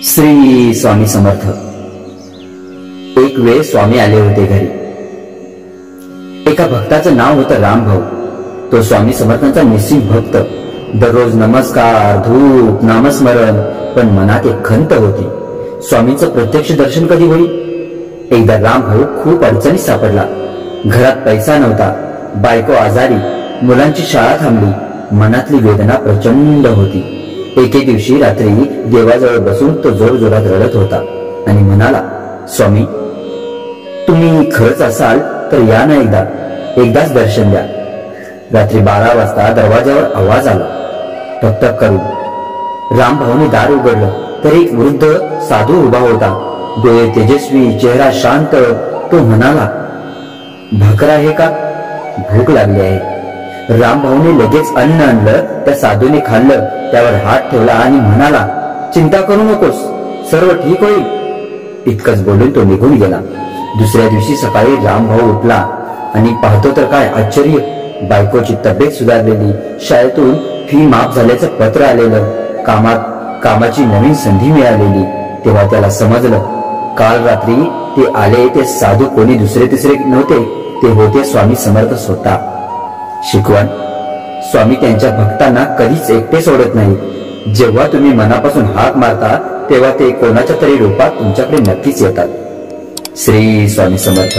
श्री स्वामी समर्थ। एक वेळ स्वामी आले होते घरी। एका भक्ताचं नाव होतं रामभाऊ। तो स्वामी समर्थांचा निश्चित भक्त। दररोज नमस्कार, धूप, नामस्मरण, पण मनात एक खंत होती, स्वामींचं प्रत्यक्ष दर्शन कधी होईल। एकदा रामभाऊ खूप अडचणीत सापडला। घरात पैसा नव्हता, बायको आजारी, मुलांची शाळा थांबली, मनातली वेदना प्रचंड होती। एके दिवशी रात्री देवाजवळ बसून तो जोरजोरात रडत होता आणि म्हणाला, स्वामी, तुम्ही खरंच असाल तर या ना, एकदाच दर्शन द्या। रात्री 12 वाजता दरवाजावर आवाज आला, टकटक करून। रामभाऊने दार उघडलं तर एक वृद्ध साधू उभा होता, डोळे तेजस्वी, चेहरा शांत। तो म्हणाला, भाकर आहे का? भूक लागली आहे। रामभाऊने लगेच अन्न आणलं, त्या साधूने खाल्लं, त्यावर हात ठेवला आणि म्हणाला, चिंता करू नकोस, सर्व ठीक होईल। इतकंच बोलून तो निघून गेला। दुसऱ्या दिवशी सकाळी रामभाऊ उठला आणि पाहतो तर काय आश्चर्य, बायकोची तब्येत सुधारलेली, शाळेतून फी माफ झाल्याचं पत्र आलेलं, कामाची नवीन संधी मिळालेली। तेव्हा त्याला समजलं, काल रात्री ते आले ते साधू कोणी दुसरे तिसरे नव्हते, ते होते स्वामी समर्थ स्वतः। शिकवण: स्वामी त्यांच्या भक्तांना कधीच एकटे सोडत नाही। जेव्हा तुम्ही मनापासून हाक मारता तेव्हा ते कोणाच्या तरी रूपात तुमच्याकडे नक्कीच येतात। श्री स्वामी समर्थ।